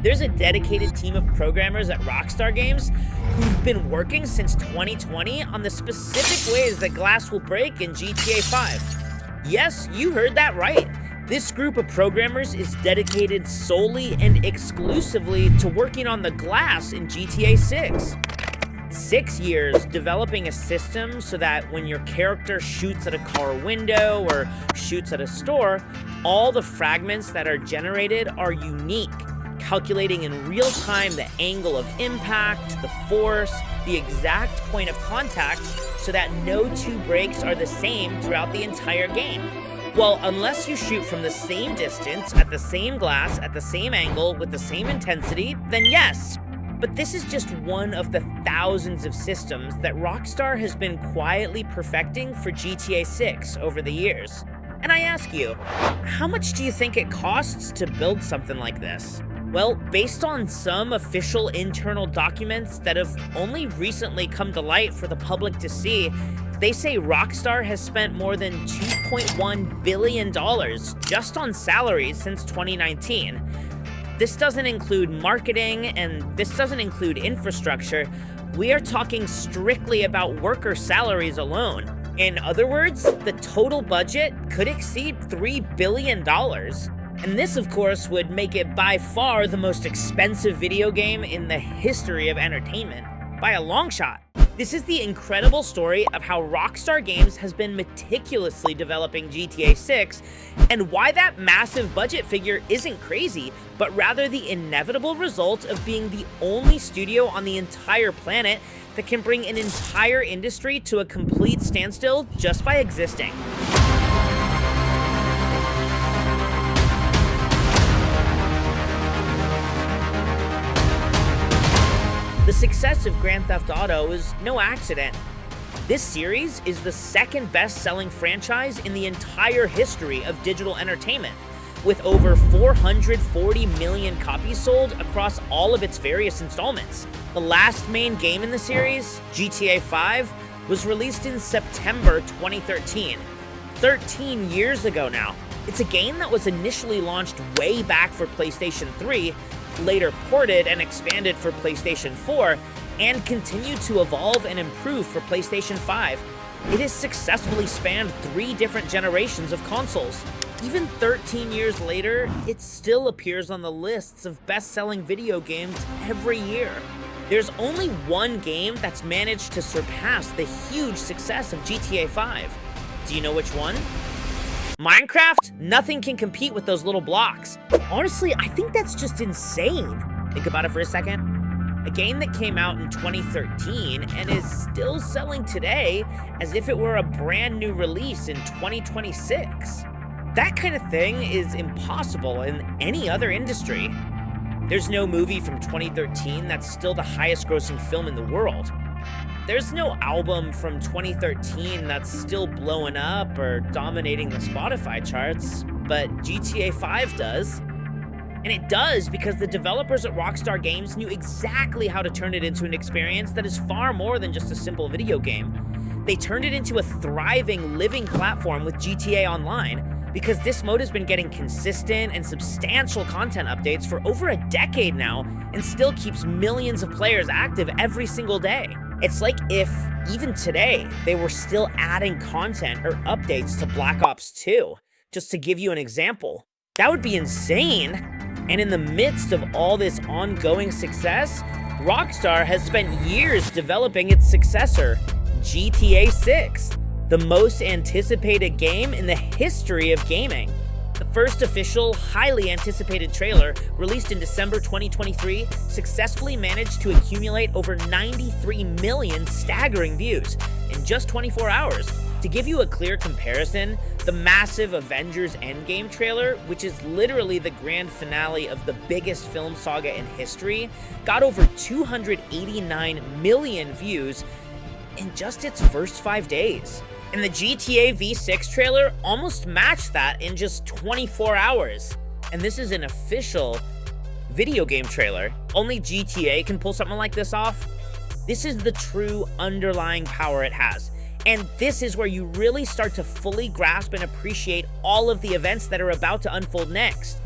There's a dedicated team of programmers at Rockstar Games who've been working since 2020 on the specific ways that glass will break in GTA 5. Yes, you heard that right. This group of programmers is dedicated solely and exclusively to working on the glass in GTA 6. 6 years developing a system so that when your character shoots at a car window or shoots at a store, all the fragments that are generated are unique, calculating in real time the angle of impact, the force, the exact point of contact, so that no two breaks are the same throughout the entire game. Well, unless you shoot from the same distance, at the same glass, at the same angle, with the same intensity, then yes. But this is just one of the thousands of systems that Rockstar has been quietly perfecting for GTA 6 over the years. And I ask you, how much do you think it costs to build something like this? Well, based on some official internal documents that have only recently come to light for the public to see, they say Rockstar has spent more than $2.1 billion just on salaries since 2019. This doesn't include marketing, and this doesn't include infrastructure. We are talking strictly about worker salaries alone. In other words, the total budget could exceed $3 billion. And this, of course, would make it by far the most expensive video game in the history of entertainment, by a long shot. This is the incredible story of how Rockstar Games has been meticulously developing GTA 6, and why that massive budget figure isn't crazy, but rather the inevitable result of being the only studio on the entire planet that can bring an entire industry to a complete standstill just by existing. The success of Grand Theft Auto is no accident. This series is the second best-selling franchise in the entire history of digital entertainment, with over 440 million copies sold across all of its various installments. The last main game in the series, GTA 5, was released in September 2013, 13 years ago now. It's a game that was initially launched way back for PlayStation 3, later ported and expanded for PlayStation 4, and continued to evolve and improve for PlayStation 5. It has successfully spanned 3 different generations of consoles. Even 13 years later, it still appears on the lists of best-selling video games every year. There's only one game that's managed to surpass the huge success of GTA 5. Do you know which one? Minecraft? Nothing can compete with those little blocks. Honestly, I think that's just insane. Think about it for a second. A game that came out in 2013 and is still selling today as if it were a brand new release in 2026. That kind of thing is impossible in any other industry. There's no movie from 2013 that's still the highest grossing film in the world. There's no album from 2013 that's still blowing up or dominating the Spotify charts, but GTA 5 does. And it does because the developers at Rockstar Games knew exactly how to turn it into an experience that is far more than just a simple video game. They turned it into a thriving, living platform with GTA Online, because this mode has been getting consistent and substantial content updates for over a decade now, and still keeps millions of players active every single day. It's like if, even today, they were still adding content or updates to Black Ops 2, just to give you an example. That would be insane! And in the midst of all this ongoing success, Rockstar has spent years developing its successor, GTA 6, the most anticipated game in the history of gaming. The first official, highly anticipated trailer, released in December 2023, successfully managed to accumulate over 93 million staggering views in just 24 hours. To give you a clear comparison, the massive Avengers Endgame trailer, which is literally the grand finale of the biggest film saga in history, got over 289 million views in just its first 5 days. And the GTA V6 trailer almost matched that in just 24 hours. And this is an official video game trailer. Only GTA can pull something like this off. This is the true underlying power it has. And this is where you really start to fully grasp and appreciate all of the events that are about to unfold next.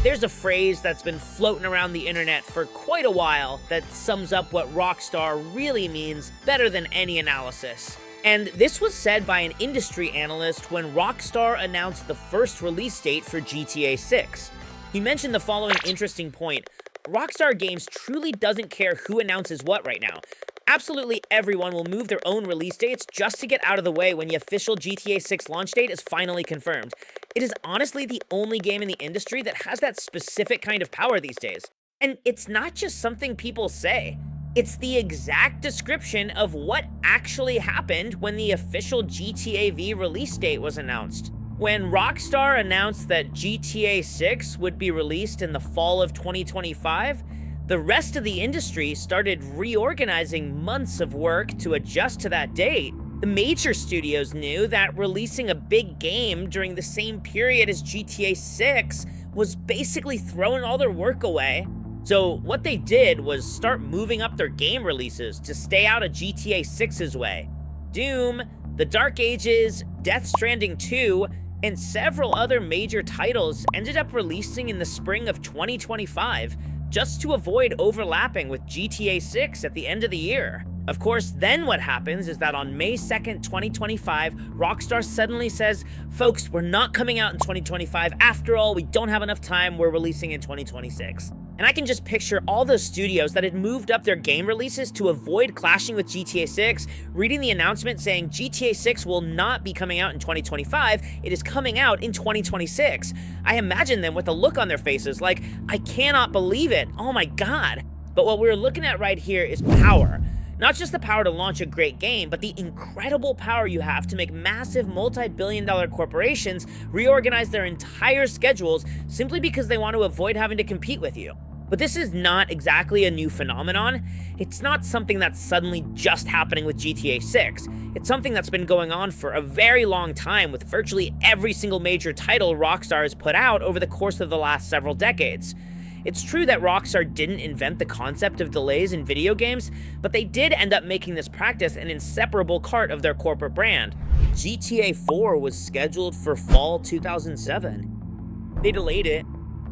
There's a phrase that's been floating around the internet for quite a while that sums up what Rockstar really means better than any analysis. And this was said by an industry analyst when Rockstar announced the first release date for GTA 6. He mentioned the following interesting point: Rockstar Games truly doesn't care who announces what right now. Absolutely everyone will move their own release dates just to get out of the way when the official GTA 6 launch date is finally confirmed. It is honestly the only game in the industry that has that specific kind of power these days. And it's not just something people say. It's the exact description of what actually happened when the official GTA V release date was announced. When Rockstar announced that GTA 6 would be released in the fall of 2025, the rest of the industry started reorganizing months of work to adjust to that date. The major studios knew that releasing a big game during the same period as GTA 6 was basically throwing all their work away. So what they did was start moving up their game releases to stay out of GTA 6's way. Doom, The Dark Ages, Death Stranding 2, and several other major titles ended up releasing in the spring of 2025, just to avoid overlapping with GTA 6 at the end of the year. Of course, then what happens is that on May 2nd, 2025, Rockstar suddenly says, folks, we're not coming out in 2025. After all, we don't have enough time. We're releasing in 2026. And I can just picture all those studios that had moved up their game releases to avoid clashing with GTA 6, reading the announcement saying GTA 6 will not be coming out in 2025, it is coming out in 2026. I imagine them with a look on their faces like, I cannot believe it, oh my god. But what we're looking at right here is power. Not just the power to launch a great game, but the incredible power you have to make massive multi-billion-dollar corporations reorganize their entire schedules simply because they want to avoid having to compete with you. But this is not exactly a new phenomenon. It's not something that's suddenly just happening with GTA 6. It's something that's been going on for a very long time with virtually every single major title Rockstar has put out over the course of the last several decades. It's true that Rockstar didn't invent the concept of delays in video games, but they did end up making this practice an inseparable part of their corporate brand. GTA 4 was scheduled for fall 2007. They delayed it.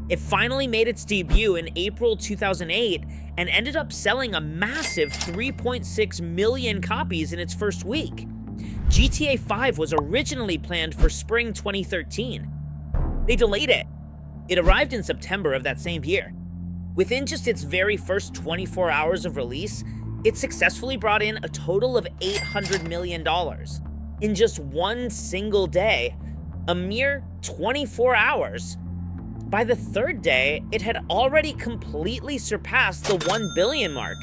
It finally made its debut in April 2008 and ended up selling a massive 3.6 million copies in its first week. GTA 5 was originally planned for spring 2013. They delayed it. It arrived in September of that same year. Within just its very first 24 hours of release, it successfully brought in a total of $800 million. In just one single day, a mere 24 hours. By the third day, it had already completely surpassed the 1 billion mark.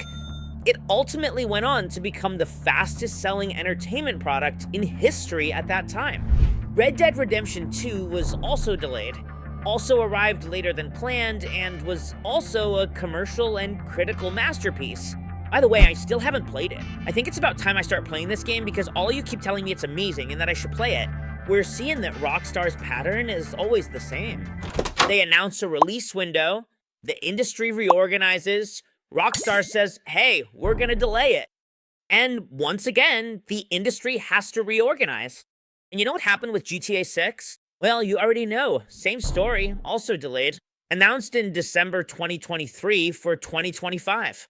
It ultimately went on to become the fastest selling entertainment product in history at that time. Red Dead Redemption 2 was also delayed, also arrived later than planned, and was also a commercial and critical masterpiece. By the way, I still haven't played it. I think it's about time I start playing this game because all you keep telling me it's amazing and that I should play it. We're seeing that Rockstar's pattern is always the same. They announce a release window, the industry reorganizes, Rockstar says, hey, we're gonna delay it. And once again, the industry has to reorganize. And you know what happened with GTA 6? Well, you already know. Same story, also delayed. Announced in December 2023 for 2025.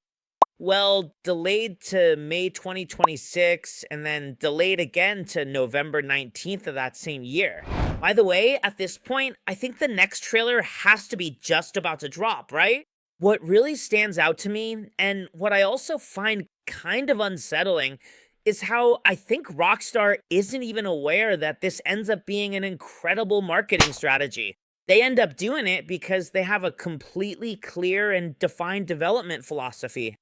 Well, delayed to May 2026, and then delayed again to November 19th of that same year. By the way, at this point, I think the next trailer has to be just about to drop, right? What really stands out to me, and what I also find kind of unsettling, is how I think Rockstar isn't even aware that this ends up being an incredible marketing strategy. They end up doing it because they have a completely clear and defined development philosophy.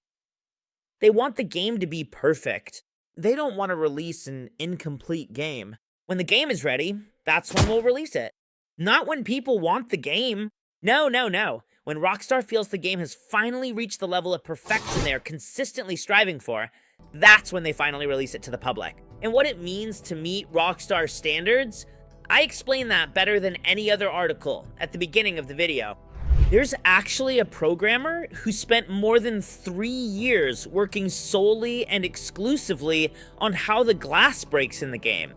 They want the game to be perfect. They don't want to release an incomplete game. When the game is ready, that's when we'll release it. Not when people want the game. No. When Rockstar feels the game has finally reached the level of perfection they are consistently striving for, that's when they finally release it to the public. And what it means to meet Rockstar standards, I explain that better than any other article at the beginning of the video. There's actually a programmer who spent more than 3 years working solely and exclusively on how the glass breaks in the game.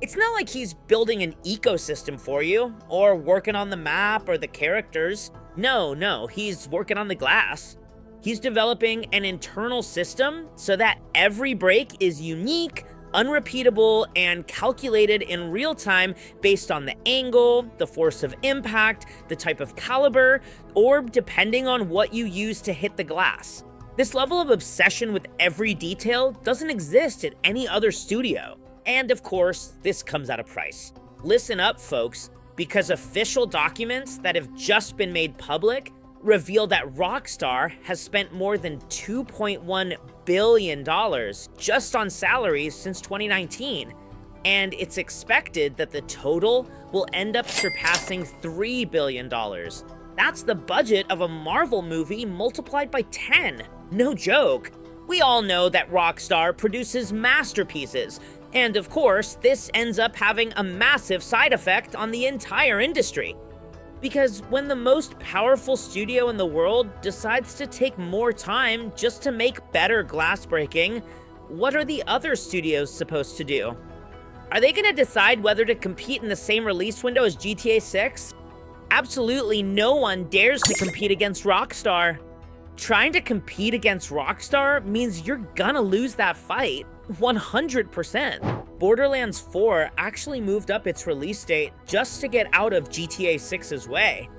It's not like he's building an ecosystem for you, or working on the map or the characters. No, he's working on the glass. He's developing an internal system so that every break is unique, unrepeatable, and calculated in real time based on the angle, the force of impact, the type of caliber, or depending on what you use to hit the glass. This level of obsession with every detail doesn't exist at any other studio. And of course, this comes at a price. Listen up, folks, because official documents that have just been made public reveal that Rockstar has spent more than $2.1 billion just on salaries since 2019, and it's expected that the total will end up surpassing $3 billion. That's the budget of a Marvel movie multiplied by 10. No joke. We all know that Rockstar produces masterpieces, and of course, this ends up having a massive side effect on the entire industry. Because when the most powerful studio in the world decides to take more time just to make better glass breaking, what are the other studios supposed to do? Are they going to decide whether to compete in the same release window as GTA 6? Absolutely no one dares to compete against Rockstar. Trying to compete against Rockstar means you're gonna lose that fight, 100%. Borderlands 4 actually moved up its release date just to get out of GTA 6's way.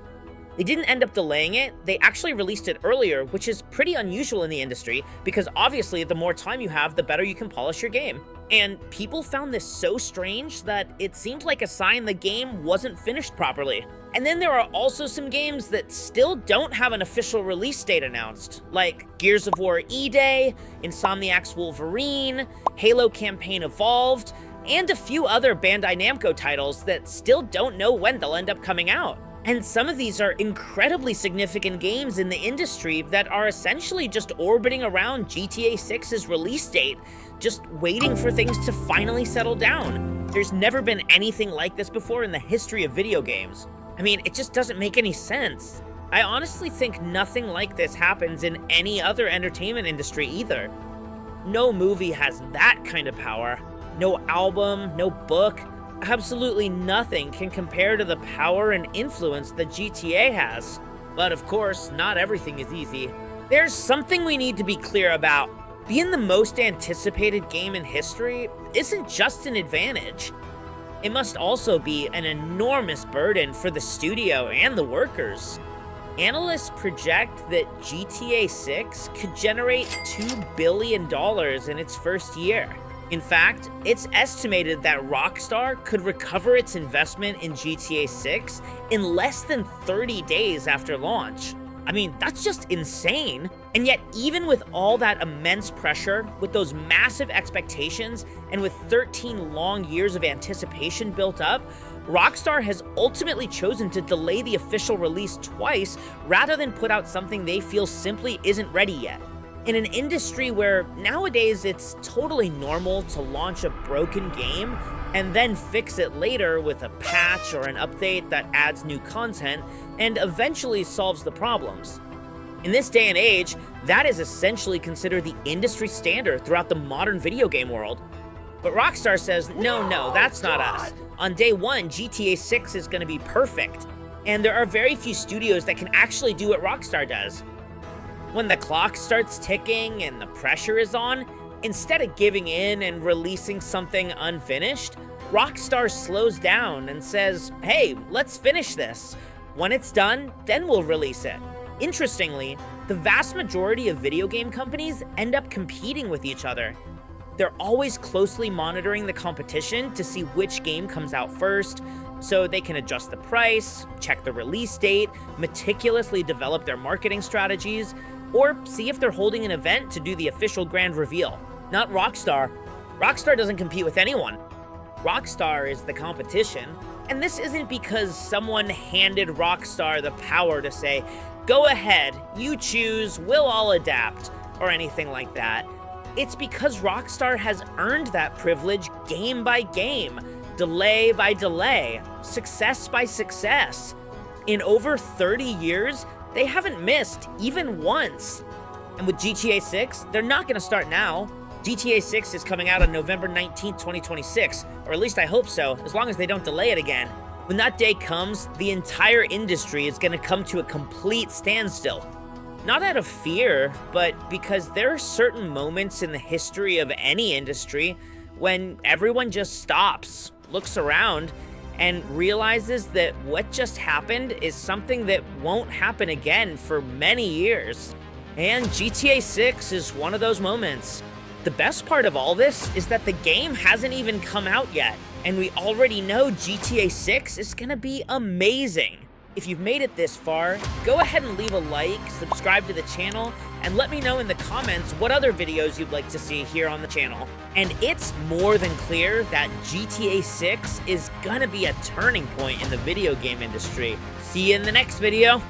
They didn't end up delaying it, they actually released it earlier, which is pretty unusual in the industry, because obviously the more time you have, the better you can polish your game. And people found this so strange that it seemed like a sign the game wasn't finished properly. And then there are also some games that still don't have an official release date announced, like Gears of War E-Day, Insomniac's Wolverine, Halo Campaign Evolved, and a few other Bandai Namco titles that still don't know when they'll end up coming out. And some of these are incredibly significant games in the industry that are essentially just orbiting around GTA 6's release date, just waiting for things to finally settle down. There's never been anything like this before in the history of video games. I mean, it just doesn't make any sense. I honestly think nothing like this happens in any other entertainment industry either. No movie has that kind of power. No album, no book, absolutely nothing can compare to the power and influence that GTA has. But of course, not everything is easy. There's something we need to be clear about. Being the most anticipated game in history isn't just an advantage. It must also be an enormous burden for the studio and the workers. Analysts project that GTA 6 could generate $2 billion in its first year. In fact, it's estimated that Rockstar could recover its investment in GTA 6 in less than 30 days after launch. I mean, that's just insane. And yet, even with all that immense pressure, with those massive expectations, and with 13 long years of anticipation built up, Rockstar has ultimately chosen to delay the official release twice rather than put out something they feel simply isn't ready yet. In an industry where nowadays it's totally normal to launch a broken game and then fix it later with a patch or an update that adds new content and eventually solves the problems. In this day and age, that is essentially considered the industry standard throughout the modern video game world. But Rockstar says, no, that's not us. On day one, GTA 6 is going to be perfect, and there are very few studios that can actually do what Rockstar does. When the clock starts ticking and the pressure is on, instead of giving in and releasing something unfinished, Rockstar slows down and says, hey, let's finish this. When it's done, then we'll release it. Interestingly, the vast majority of video game companies end up competing with each other. They're always closely monitoring the competition to see which game comes out first, so they can adjust the price, check the release date, meticulously develop their marketing strategies, or see if they're holding an event to do the official grand reveal. Not Rockstar. Rockstar doesn't compete with anyone. Rockstar is the competition, and this isn't because someone handed Rockstar the power to say, go ahead, you choose, we'll all adapt, or anything like that. It's because Rockstar has earned that privilege game by game, delay by delay, success by success. In over 30 years, they haven't missed even once. And with GTA 6, they're not going to start now. GTA 6 is coming out on November 19th, 2026, or at least I hope so, as long as they don't delay it again. When that day comes, the entire industry is going to come to a complete standstill. Not out of fear, but because there are certain moments in the history of any industry when everyone just stops, looks around, and realizes that what just happened is something that won't happen again for many years. And GTA 6 is one of those moments. The best part of all this is that the game hasn't even come out yet, and we already know GTA 6 is gonna be amazing. If you've made it this far, go ahead and leave a like, subscribe to the channel, and let me know in the comments what other videos you'd like to see here on the channel. And it's more than clear that GTA 6 is gonna be a turning point in the video game industry. See you in the next video.